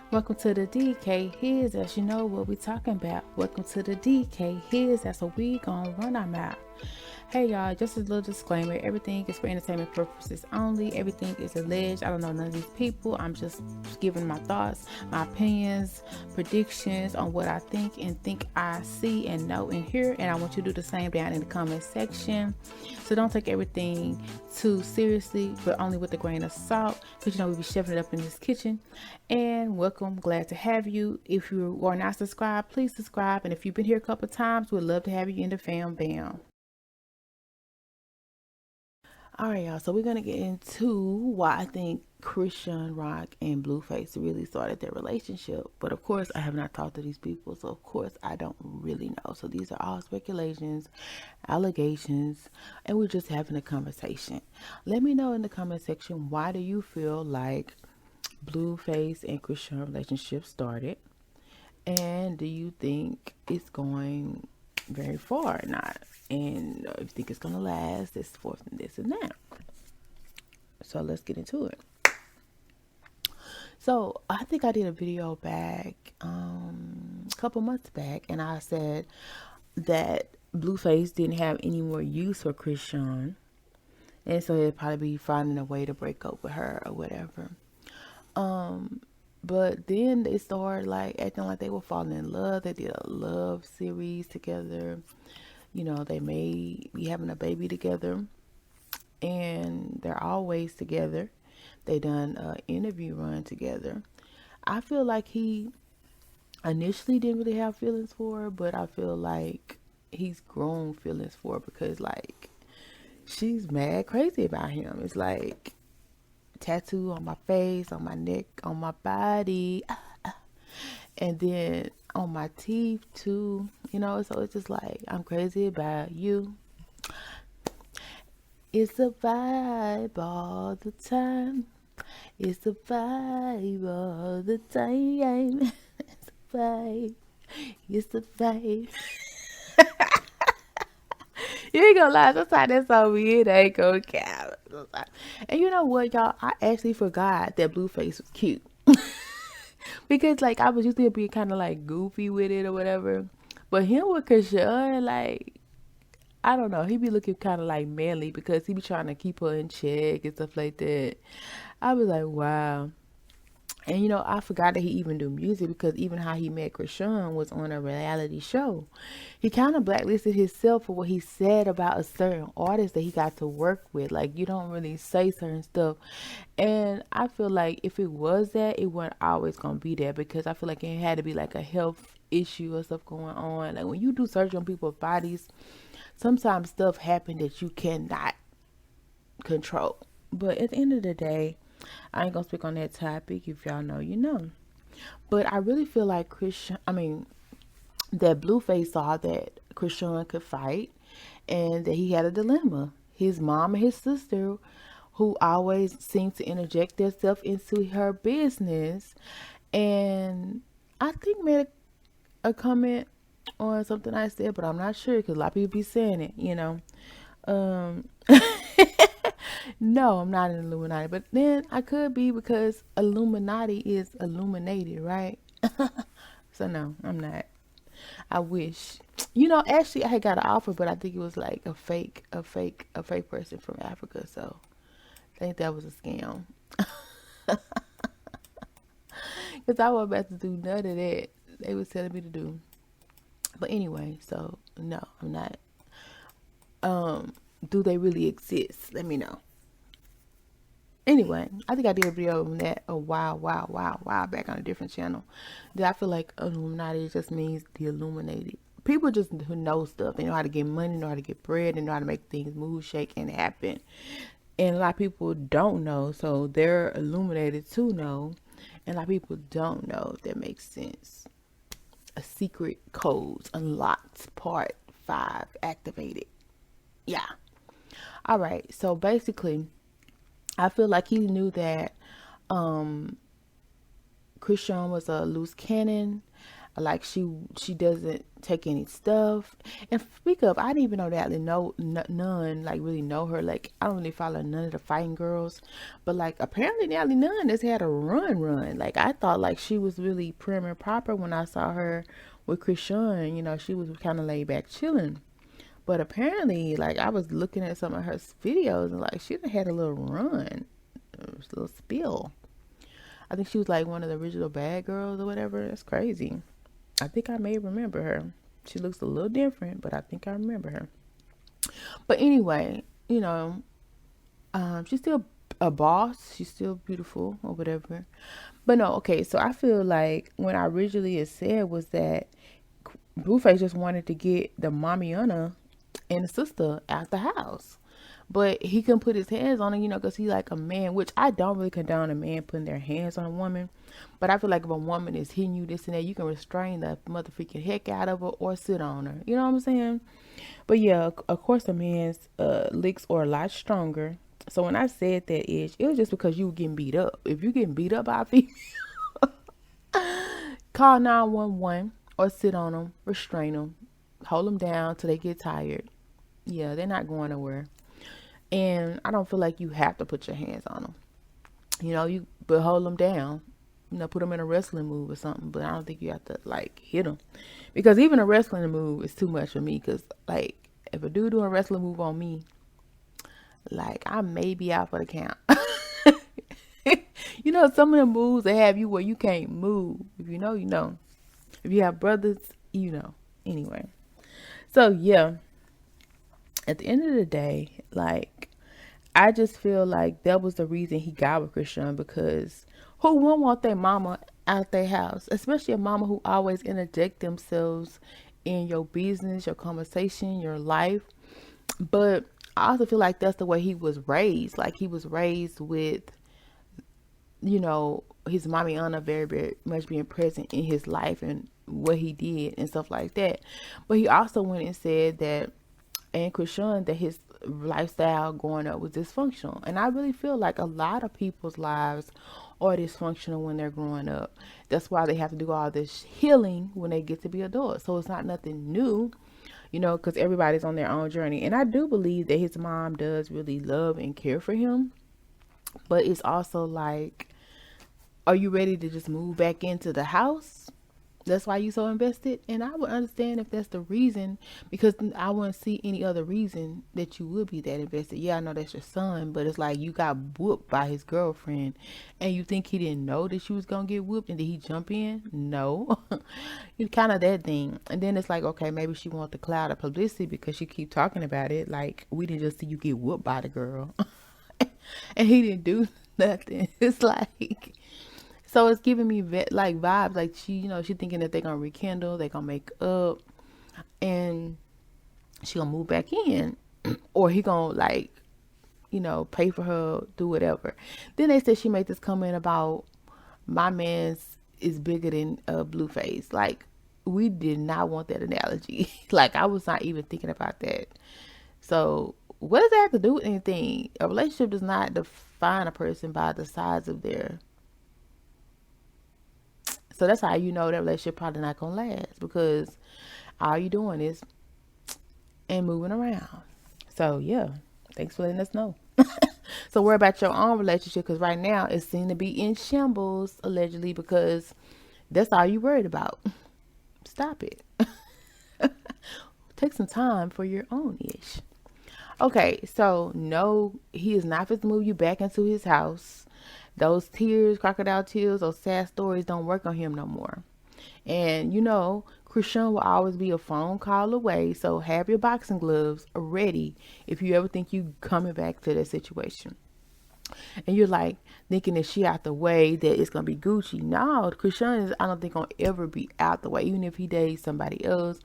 Welcome to the DKHizouse. You know what we talking about. Welcome to the DKHizouse. That's what we gonna run our mouth. Hey y'all, just a little disclaimer. Everything is for entertainment purposes only. Everything is alleged. I don't know none of these people. I'm just giving my thoughts, my opinions, predictions on what I think and think I see and know and hear. And I want you to do the same down in the comment section. So don't take everything too seriously, but only with a grain of salt. Because you know we be shoving it up in this kitchen. And welcome, glad to have you. If you are not subscribed, please subscribe. And if you've been here a couple times, we'd love to have you in the fam bam. All right, y'all. So we're gonna get into why I think Chrisean Rock and Blueface really started their relationship. But of course, I have not talked to these people, so of course I don't really know. So these are all speculations, allegations, and we're just having a conversation. Let me know in the comment section, why do you feel like Blueface and Chrisean relationship started, and do you think it's going very far or not? And if you think it's gonna last, this, forth, and this and that. So let's get into it. So I think I did a video back a couple months back, and I said that Blueface didn't have any more use for Chrisean, and so he'd probably be finding a way to break up with her or whatever. But then they started like acting like they were falling in love. They did a love series together. You know, they may be having a baby together, and they're always together. They done an interview run together. I feel like he initially didn't really have feelings for her, but I feel like he's grown feelings for her because like she's mad crazy about him. It's like tattoo on my face, on my neck, on my body, and then on my teeth too, you know. So it's just like, I'm crazy about you. It's a vibe all the time. It's a vibe all the time. It's a vibe. It's a vibe. You ain't gonna lie, sometimes that's so weird. I ain't gonna count. And you know what, y'all? I actually forgot that Blueface was cute. Because like I was used to being kind of like goofy with it or whatever. But him with Chrisean, like, I don't know, he be looking kind of like manly because he be trying to keep her in check and stuff like that. I was like, wow. And you know, I forgot that he even do music because even how he met Chrisean was on a reality show. He kind of blacklisted himself for what he said about a certain artist that he got to work with. Like, you don't really say certain stuff. And I feel like if it was that, it wasn't always going to be that, because I feel like it had to be like a health issue or stuff going on. Like when you do surgery on people's bodies, sometimes stuff happen that you cannot control. But at the end of the day, I ain't gonna speak on that topic. If y'all know, you know. But I really feel like that Blueface saw that Chrisean could fight and that he had a dilemma. His mom and his sister, who always seem to interject themselves into her business, and I think made a comment on something I said, but I'm not sure because a lot of people be saying it, you know. Um, no, I'm not an Illuminati, but then I could be because Illuminati is illuminated, right? So no, I'm not. I wish. You know, actually, I had got an offer, but I think it was like a fake person from Africa. So I think that was a scam. Because I wasn't about to do none of that they was telling me to do. But anyway, so no, I'm not. Do they really exist? Let me know. Anyway, I think I did a video on that a while back on a different channel. That I feel like Illuminati just means the illuminated. People just who know stuff. They know how to get money, know how to get bread, they know how to make things move, shake, and happen. And a lot of people don't know, so they're illuminated to know. And a lot of people don't know, if that makes sense. A secret codes unlocked, part 5 activated. Yeah. All right. So basically, I feel like he knew that Chrisean was a loose cannon. Like she doesn't take any stuff. And speak up, I didn't even know that. None like really know her. Like I don't really follow none of the fighting girls, but like apparently Natalie Nunn has had a run. Like I thought like she was really prim and proper when I saw her with Chrisean. You know, she was kind of laid back chilling. But apparently, like I was looking at some of her videos and like she done had a little run, a little spill. I think she was like one of the original bad girls or whatever. That's crazy. I think I may remember her. She looks a little different, but I think I remember her. But anyway, you know, she's still a boss. She's still beautiful or whatever. But no, okay. So I feel like when I originally had said was that Blueface just wanted to get the Mamiana and the sister out the house. But he couldn't put his hands on her, you know, because he's like a man, which I don't really condone a man putting their hands on a woman. But I feel like if a woman is hitting you this and that, you can restrain the motherfucking heck out of her or sit on her. You know what I'm saying? But yeah, of course, a man's licks are a lot stronger. So when I said that, it was just because you were getting beat up. If you're getting beat up by a female, call 911 or sit on them, restrain them, hold them down till they get tired. Yeah, they're not going nowhere. And I don't feel like you have to put your hands on them. You know, but hold them down. You know, put them in a wrestling move or something. But I don't think you have to, like, hit them. Because even a wrestling move is too much for me. Because, like, if a dude doing a wrestling move on me, like, I may be out for the count. You know, some of the moves they have you where you can't move. If you know, you know. If you have brothers, you know. Anyway. So, yeah. At the end of the day, like, I just feel like that was the reason he got with Chrisean, because who wouldn't want their mama out their house, especially a mama who always interject themselves in your business, your conversation, your life. But I also feel like that's the way he was raised. Like he was raised with, you know, his Mamiana very, very much being present in his life and what he did and stuff like that. But he also went and said that, and Chrisean, that his lifestyle growing up was dysfunctional. And I really feel like a lot of people's lives are dysfunctional when they're growing up. That's why they have to do all this healing when they get to be adults. So it's not nothing new, you know, because everybody's on their own journey. And I do believe that his mom does really love and care for him. But it's also like, are you ready to just move back into the house? That's why you so invested. And I would understand if that's the reason, because I wouldn't see any other reason that you would be that invested. Yeah, I know that's your son, but it's like you got whooped by his girlfriend and you think he didn't know that she was going to get whooped, and did he jump in? No. It's kind of that thing. And then it's like, okay, maybe she wants the cloud of publicity because she keep talking about it. Like, we didn't just see you get whooped by the girl and he didn't do nothing. It's like, so it's giving me like vibes, like she, you know, she thinking that they're gonna rekindle, they're gonna make up, and she gonna move back in, or he gonna, like, you know, pay for her, do whatever. Then they said she made this comment about my man's is bigger than Blueface. Like, we did not want that analogy. Like, I was not even thinking about that. So what does that have to do with anything? A relationship does not define a person by the size of their. So that's how you know that relationship probably not gonna last, because all you doing is and moving around. So yeah, thanks for letting us know. So worry about your own relationship, because right now it seems to be in shambles, allegedly, because that's all you worried about. Stop it. Take some time for your own ish. Okay, so no, he is not fit to move you back into his house. Those tears, crocodile tears, those sad stories don't work on him no more. And you know, Chrisean will always be a phone call away. So have your boxing gloves ready if you ever think you coming back to that situation. And you're like thinking that she out the way, that it's gonna be Gucci. No, Chrisean is, I don't think, gonna ever be out the way. Even if he dates somebody else,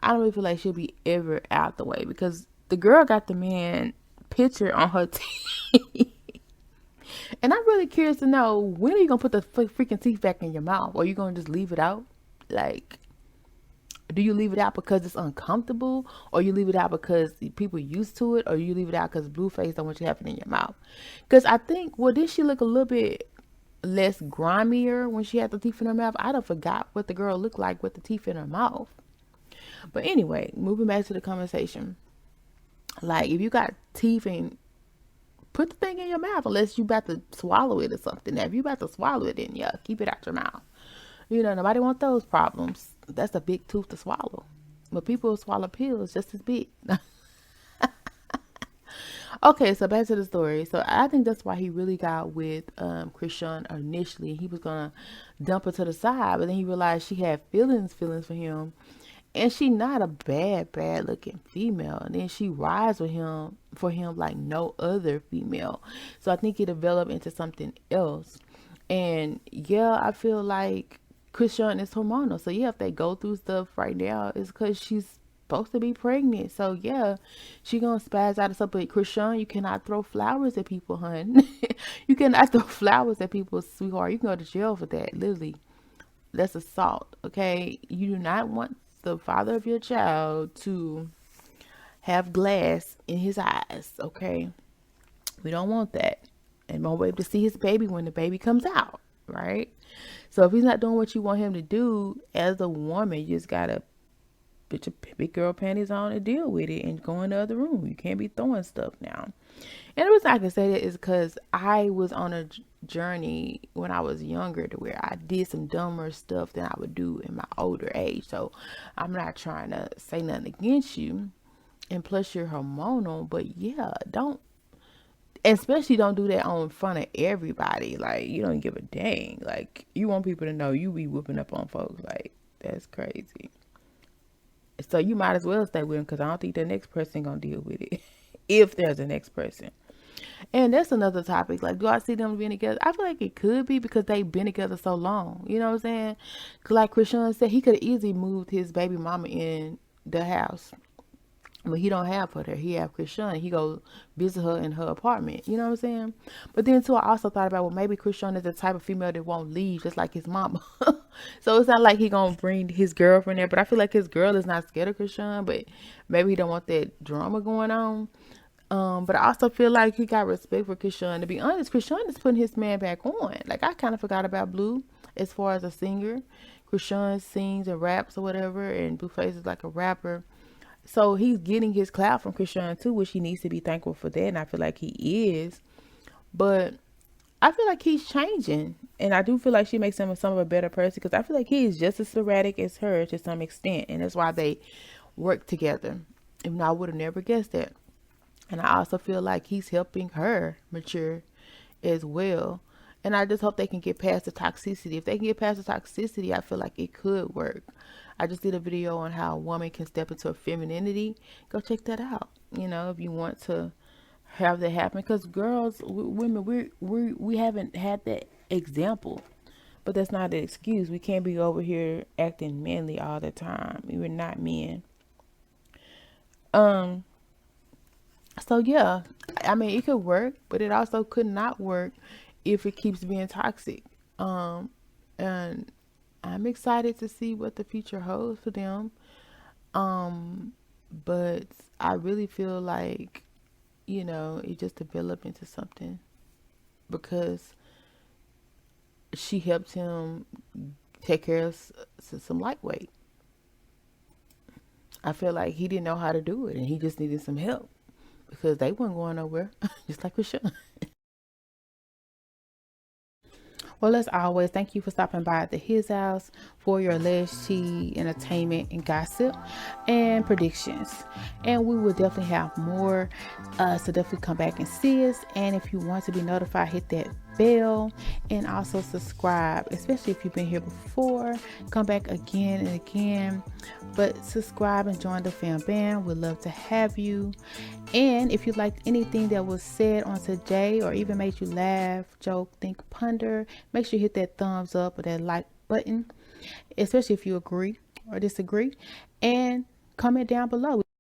I don't really feel like she'll be ever out the way, because the girl got the man picture on her teeth. And I'm really curious to know, when are you going to put the freaking teeth back in your mouth? Or are you going to just leave it out? Like, do you leave it out because it's uncomfortable? Or you leave it out because people used to it? Or you leave it out because Blueface don't want you having it in your mouth? Because I think, well, did she look a little bit less grimier when she had the teeth in her mouth. I done forgot what the girl looked like with the teeth in her mouth. But anyway, moving back to the conversation. Like, if you got teeth, and put the thing in your mouth unless you about to swallow it or something. Now, if you about to swallow it, then yeah, keep it out your mouth. You know, nobody want those problems. That's a big tooth to swallow. But people swallow pills just as big. Okay, so back to the story. So I think that's why he really got with Chrisean initially. He was gonna dump her to the side, but then he realized she had feelings for him, and she not a bad looking female. And then she rides with him for him like no other female. So I think it developed into something else. And yeah, I feel like Chrisean is hormonal. So yeah, if they go through stuff right now, it's because she's supposed to be pregnant. So yeah, she gonna spaz out of stuff. But Chrisean, you cannot throw flowers at people, hun. You cannot throw flowers at people, sweetheart. You can go to jail for that. Literally, that's assault. Okay, you do not want the father of your child to have glass in his eyes. Okay, we don't want that, and won't be able to see his baby when the baby comes out. Right. So if he's not doing what you want him to do as a woman, you just gotta put your big girl panties on and deal with it and go in the other room. You can't be throwing stuff now. And the reason I can say that is because I was on a journey when I was younger to where I did some dumber stuff than I would do in my older age. So I'm not trying to say nothing against you. And plus you're hormonal, but yeah, especially don't do that on front of everybody. Like, you don't give a dang. Like, you want people to know you be whooping up on folks. Like, that's crazy. So you might as well stay with him, because I don't think the next person gonna deal with it. If there's a next person. And that's another topic. Like, do I see them being together? I feel like it could be, because they've been together so long. You know what I'm saying? Because like Chrisean said, he could have easily moved his baby mama in the house. But he don't have her there. He have Chrisean. He go visit her in her apartment. You know what I'm saying? But then too, I also thought about, well, maybe Chrisean is the type of female that won't leave, just like his mama. So it's not like he gonna bring his girlfriend there. But I feel like his girl is not scared of Chrisean. But maybe he don't want that drama going on. But I also feel like he got respect for Chrisean. To be honest, Chrisean is putting his man back on. Like, I kind of forgot about Blue as far as a singer. Chrisean sings and raps or whatever, and Blueface is like a rapper. So he's getting his clout from Chrisean too, which he needs to be thankful for that. And I feel like he is. But I feel like he's changing. And I do feel like she makes him some of a better person, because I feel like he is just as sporadic as her to some extent. And that's why they work together. Even though I would have never guessed that. And I also feel like he's helping her mature as well. And I just hope they can get past the toxicity. If they can get past the toxicity, I feel like it could work. I just did a video on how a woman can step into her femininity. Go check that out. You know, if you want to have that happen. Because girls, women, we haven't had that example. But that's not an excuse. We can't be over here acting manly all the time. We're not men. So yeah, I mean, it could work, but it also could not work if it keeps being toxic. And I'm excited to see what the future holds for them. But I really feel like, you know, it just developed into something, because she helped him take care of some lightweight. I feel like he didn't know how to do it, and he just needed some help, because they weren't going nowhere, just like Chrisean. Well, as always, thank you for stopping by at the His House for your alleged tea, entertainment, and gossip and predictions. And we will definitely have more. So definitely come back and see us. And if you want to be notified, hit that bell and also subscribe, especially if you've been here before. Come back again and again, but subscribe and join the fam band. We'd love to have you. And if you liked anything that was said on today, or even made you laugh, joke, think, ponder, make sure you hit that thumbs up or that like button, especially if you agree or disagree, and comment down below.